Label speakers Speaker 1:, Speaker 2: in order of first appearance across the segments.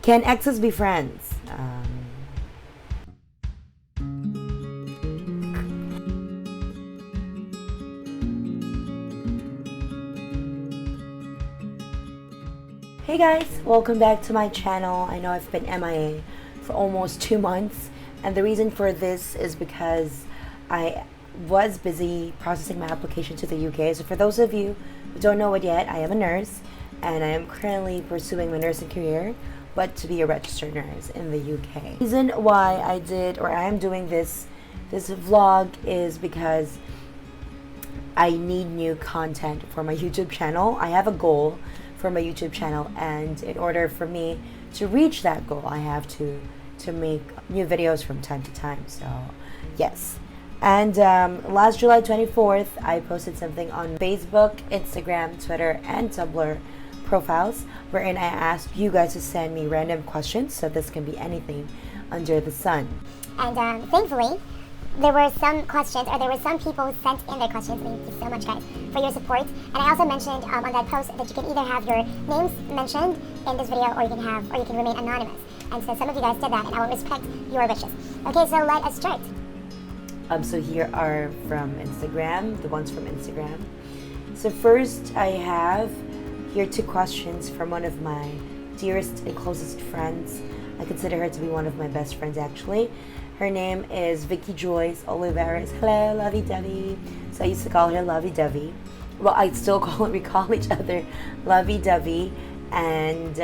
Speaker 1: Can exes be friends? Hey guys, welcome back to my channel. I know I've been MIA for almost 2 months, and the reason for this is because I was busy processing my application to the UK. So for those of you who don't know it yet, I am a nurse and I am currently pursuing my nursing career, but to be a registered nurse in the UK. The reason why I am doing this vlog is because I need new content for my YouTube channel. I have a goal for my YouTube channel, and in order for me to reach that goal, I have to make new videos from time to time. So yes. And last July 24th, I posted something on Facebook, Instagram, Twitter, and Tumblr profiles, wherein I asked you guys to send me random questions. So this can be anything under the sun.
Speaker 2: And thankfully, there were some people who sent in their questions. Thank you so much, guys, for your support. And I also mentioned on that post that you can either have your names mentioned in this video, or you can remain anonymous. And so some of you guys did that, and I will respect your wishes. Okay, so let us start.
Speaker 1: So here are from Instagram, the ones from Instagram. So first, I have here 2 questions from one of my dearest and closest friends. I consider her to be one of my best friends, actually. Her name is Vicky Joyce Oliveras. Hello, lovey-dovey. So I used to call her lovey-dovey. Well, we call each other lovey-dovey. And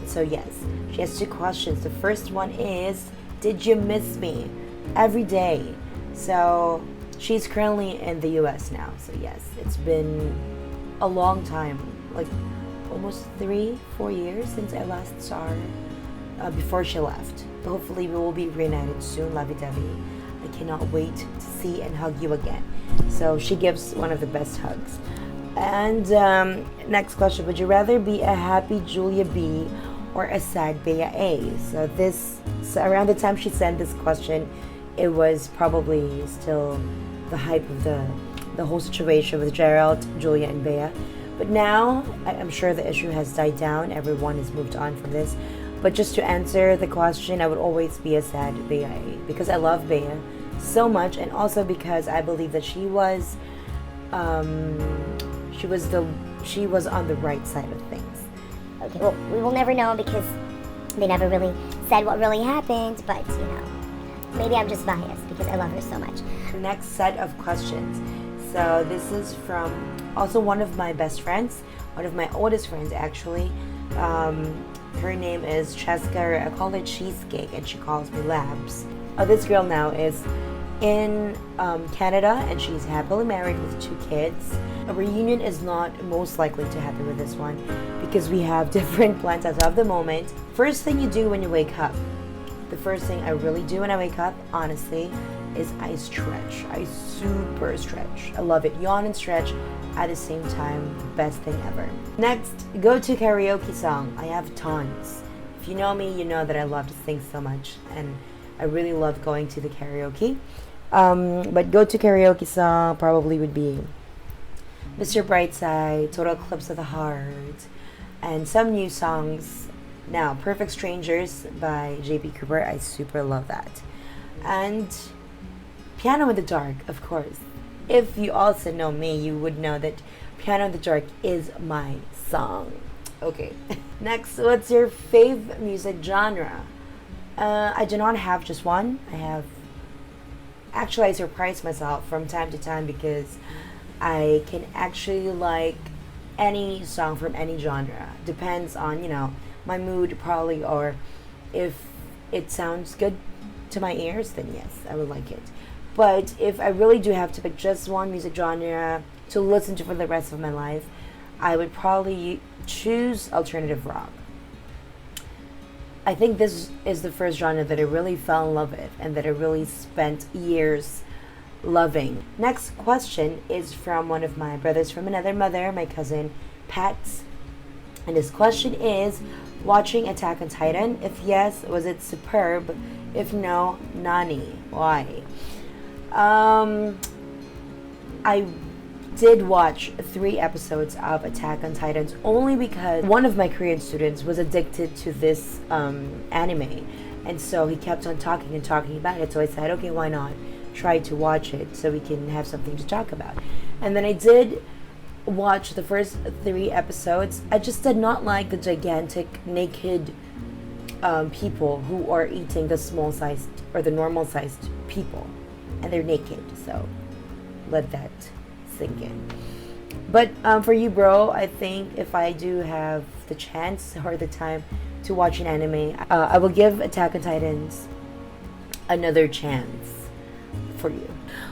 Speaker 1: so yes, she has 2 questions. The first one is, did you miss me? Every day. So she's currently in the US now. So yes, it's been a long time, like almost 3-4 years since I last saw her. Before she left. Hopefully we will be reunited soon, lovey-dovey. I cannot wait to see and hug you again. So she gives one of the best hugs. And next question, would you rather be a happy Julia B or a sad Bea A? So around the time she sent this question, it was probably still the hype of the whole situation with Gerald, Julia, and Bea. But now I'm sure the issue has died down. Everyone has moved on from this. But just to answer the question, I would always be a sad Bea A, because I love Bea so much, and also because I believe that she was on the right side of things.
Speaker 2: Okay, well, we will never know because they never really said what really happened, but maybe I'm just biased because I love her so much.
Speaker 1: The next set of questions. So this is from also one of my best friends, one of my oldest friends actually. Her name is Cheska. I call her Cheesecake, and she calls me Labs. This girl now is in Canada, and she's happily married with 2 kids. A reunion is not most likely to happen with this one because we have different plans as of the moment. First thing you do when you wake up, the first thing I really do when I wake up, honestly, is I stretch. I super stretch. I love it. Yawn and stretch at the same time. Best thing ever. Next, go to karaoke song. I have tons. If you know me, you know that I love to sing so much, and I really love going to the karaoke. But go to karaoke song probably would be Mr. Brightside, Total Eclipse of the Heart, and some new songs. Now, Perfect Strangers by J.P. Cooper. I super love that. And Piano in the Dark, of course. If you also know me, you would know that Piano in the Dark is my song. Okay. Next, what's your fave music genre? I do not have just one. I surprise myself from time to time because I can actually like any song from any genre. Depends on, my mood probably, or if it sounds good to my ears, then yes, I would like it. But if I really do have to pick just one music genre to listen to for the rest of my life, I would probably choose alternative rock. I think this is the first genre that I really fell in love with and that I really spent years loving. Next question is from one of my brothers from another mother, my cousin Pat. And his question is, watching Attack on Titan? If yes, was it superb? If no, nani? Why? I did watch 3 episodes of Attack on Titans only because one of my Korean students was addicted to this anime. And so he kept on talking and talking about it. So I said, okay, why not try to watch it so we can have something to talk about. And then I did watch the first 3 episodes. I just did not like the gigantic naked people who are eating the small sized or the normal sized people. And they're naked. So let that sink in. But for you, bro, I think if I do have the chance or the time to watch an anime, I will give Attack on Titans another chance for you.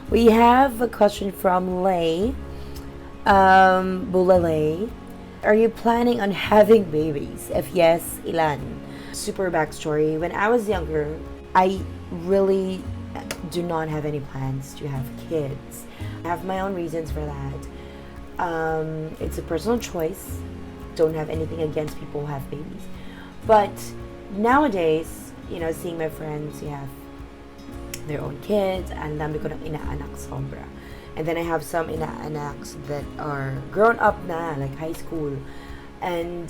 Speaker 1: We have a question from Lay. Bulalay. Are you planning on having babies? If yes, ilan? Super backstory. When I was younger, I really do not have any plans to have kids. I have my own reasons for that. It's a personal choice. Don't have anything against people who have babies. But nowadays, seeing my friends, you have their own kids, and dami ko ng inaanak sobra. And then I have some inaanaks that are grown up na, like high school. And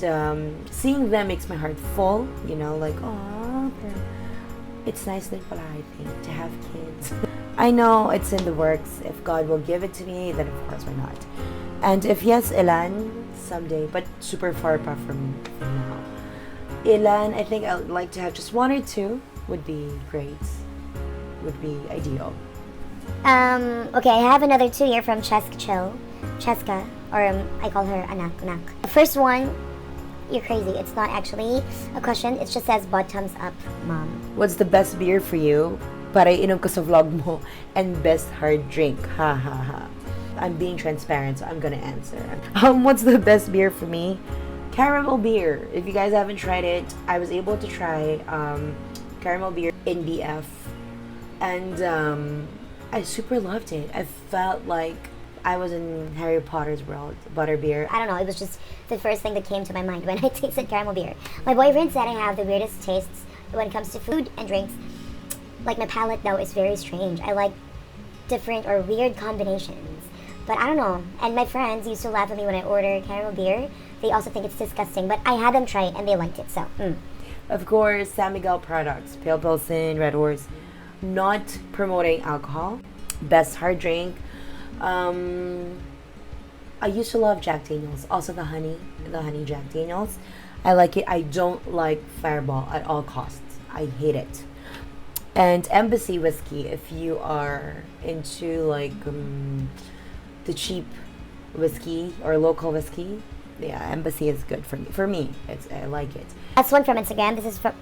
Speaker 1: seeing them makes my heart full, like, oh, it's nice din pala, I think, to have kids. I know it's in the works. If God will give it to me, then of course, why not? And if yes, ilan, someday, but super far pa from now. Ilan, I think I'd like to have just 1 or 2 would be great. Would be ideal.
Speaker 2: Okay, I have another 2 here from Cheska, or I call her Anak. The first one, you're crazy. It's not actually a question. It just says bottoms up, mom.
Speaker 1: What's the best beer for you? Para inom ko sa vlog mo. And best hard drink. Ha ha ha. I'm being transparent, so I'm gonna answer. What's the best beer for me? Caramel beer. If you guys haven't tried it, I was able to try caramel beer in BF. And I super loved it. I felt like I was in Harry Potter's world. Butterbeer.
Speaker 2: I don't know, it was just the first thing that came to my mind when I tasted caramel beer. My boyfriend said I have the weirdest tastes when it comes to food and drinks. Like, my palate, though, is very strange. I like different or weird combinations. But I don't know. And my friends used to laugh at me when I order caramel beer. They also think it's disgusting. But I had them try it and they liked it, so.
Speaker 1: Of course, San Miguel products. Pale Pilsen, Red Horse. Not promoting alcohol. Best hard drink. I used to love Jack Daniels. Also the honey Jack Daniels. I like it. I don't like Fireball at all costs. I hate it. And Embassy whiskey, if you are into like the cheap whiskey or local whiskey, yeah, Embassy is good for me. I like it.
Speaker 2: Last one from Instagram.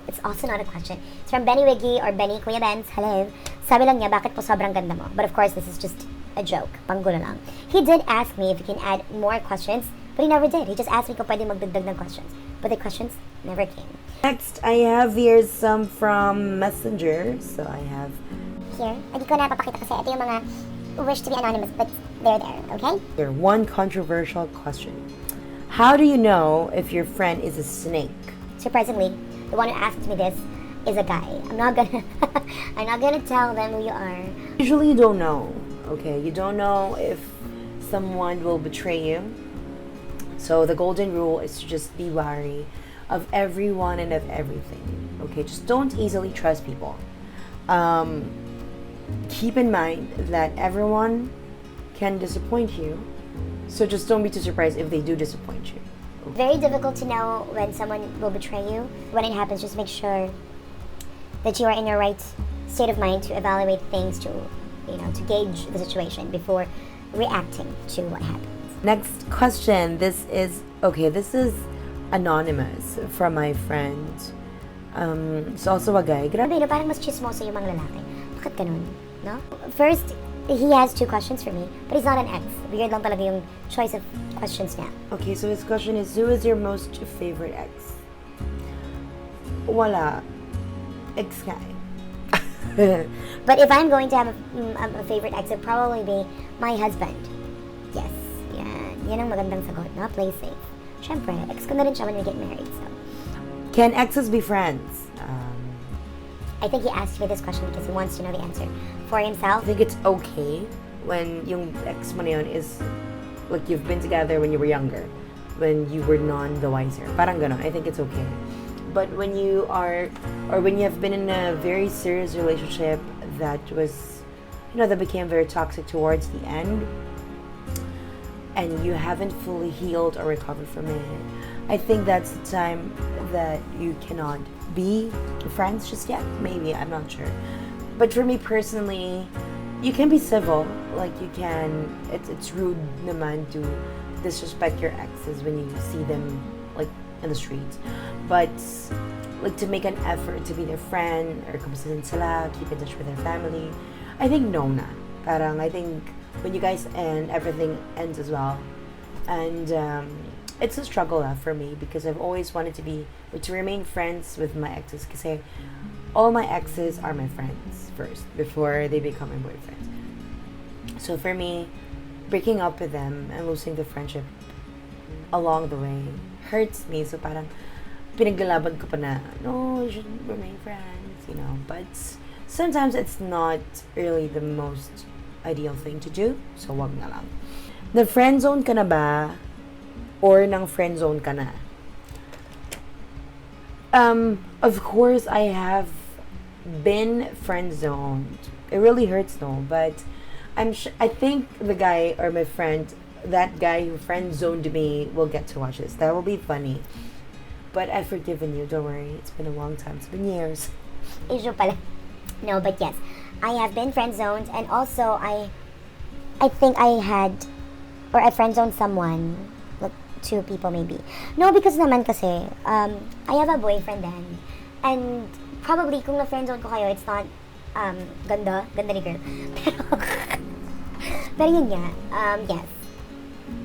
Speaker 2: It's also not a question. It's from Benny Wiggy or Benny Kuya Benz. Hello. Sabi lang niya, bakit po sobrang ganda mo? But of course, this is just a joke. Panggulo lang. He did ask me if he can add more questions, but he never did. He just asked me kung pwede magdagdag ng questions. But the questions never came.
Speaker 1: Next, I have here some from Messenger. So I have...
Speaker 2: Here. Hindi ko na papakita kasi ito yung mga wish to be anonymous, but they're there, okay?
Speaker 1: Here, one controversial question. How do you know if your friend is a snake?
Speaker 2: Surprisingly, the one who asked me this is a guy. I'm not gonna tell them who you are.
Speaker 1: Usually you don't know, okay? You don't know if someone will betray you. So the golden rule is to just be wary of everyone and of everything, okay? Just don't easily trust people. Keep in mind that everyone can disappoint you. So just don't be too surprised if they do disappoint you.
Speaker 2: Very difficult to know when someone will betray you. When it happens, just make sure that you are in your right state of mind to evaluate things, to gauge the situation before reacting to what happens.
Speaker 1: Next question. This is anonymous from my friend. It's also a guy.
Speaker 2: Grabe, parang mas chismoso yung mga lalaki. Bakit ganun? No? First, he has 2 questions for me, but he's not an ex. Weird lang talaga yung choice of questions niya.
Speaker 1: Okay, so his question is, who is your most favorite ex? Wala. Ex guy.
Speaker 2: But if I'm going to have a favorite ex, it would probably be my husband. Yes. Yan ang magandang sagot, no? Play safe. Siyempre, ex ko na rin siya when we get married, so.
Speaker 1: Can exes be friends?
Speaker 2: I think he asked me this question because he wants to know the answer for himself.
Speaker 1: I think it's okay when yung ex mo na yun is like you've been together when you were younger, when you were none the wiser. Parang ganon. I think it's okay. But when you are, or when you have been in a very serious relationship that was, that became very toxic towards the end, and you haven't fully healed or recovered from it, I think that's the time that you cannot be friends just yet. Maybe, I'm not sure. But for me personally, you can be civil. Like you can, it's rude naman to disrespect your exes when you see them like in the streets. But like to make an effort to be their friend or kamusta din sila, keep in touch with their family, I think no na. Parang I think when you guys end, everything ends as well. And it's a struggle for me because I've always wanted to remain friends with my exes because all my exes are my friends first before they become my boyfriends. So for me, breaking up with them and losing the friendship along the way hurts me. So parang pinaglalaban ko pa na, no, we should remain friends, But sometimes it's not really the most ideal thing to do. So wag na lang. Na friend zone ka na ba? Or nang friend zone ka na? Of course, I have been friend zoned. It really hurts though, but I think the guy or my friend, that guy who friend zoned me, will get to watch this. That will be funny. But I've forgiven you. Don't worry. It's been a long time. It's been years.
Speaker 2: Issue pala. No, but yes, I have been friend zoned, and also I think I friend zoned someone, like 2 people maybe. No, because naman kasi I have a boyfriend then, and probably kung na friend zone ko kayo, it's not ganda ni girl. Pero yun nga, yes.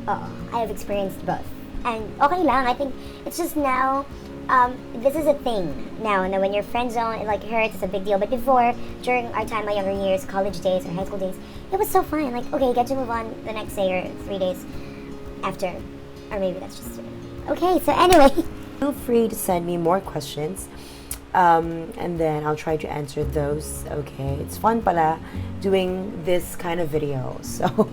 Speaker 2: I have experienced both. And okay lang, I think it's just now, this is a thing now, and when you're friend zone, it like hurts, it's a big deal. But before, during our time, my younger years, college days or high school days, it was so fine. Like, okay, get to move on the next day or 3 days after. Or maybe that's just it. Okay, so anyway.
Speaker 1: Feel free to send me more questions. And then I'll try to answer those. Okay, it's fun pala doing this kind of video. So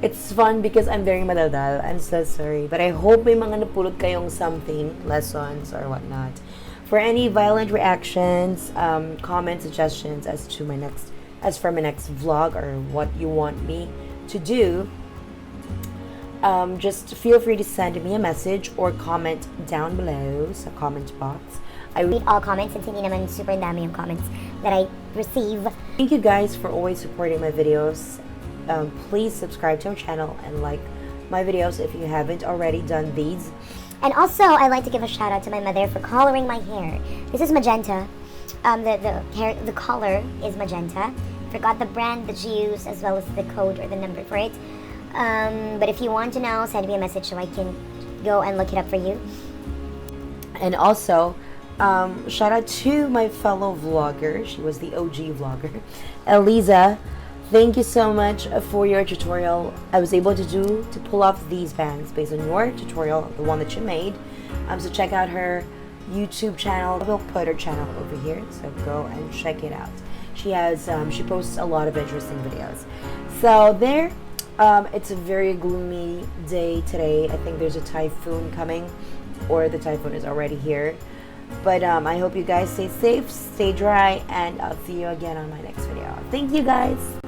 Speaker 1: it's fun because I'm very madaldal. I'm so sorry, but I hope may mga napulot kayong something, lessons or whatnot. For any violent reactions, comment suggestions as for my next vlog or what you want me to do, just feel free to send me a message or comment down below sa comment box.
Speaker 2: I read all comments, and hindi naman super dami yung comments that I receive.
Speaker 1: Thank you guys for always supporting my videos. Please subscribe to our channel and like my videos if you haven't already done these.
Speaker 2: And also, I'd like to give a shout out to my mother for coloring my hair. This is magenta. The color is magenta. Forgot the brand that she used as well as the code or the number for it. But if you want to know, send me a message so I can go and look it up for you.
Speaker 1: And also, shout out to my fellow vlogger. She was the OG vlogger, Eliza. Thank you so much for your tutorial. I was able to pull off these bangs based on your tutorial, the one that you made. So check out her YouTube channel. We'll put her channel over here, so go and check it out. She posts a lot of interesting videos. So there, it's a very gloomy day today. I think there's a typhoon coming, or the typhoon is already here. But I hope you guys stay safe, stay dry, and I'll see you again on my next video. Thank you guys.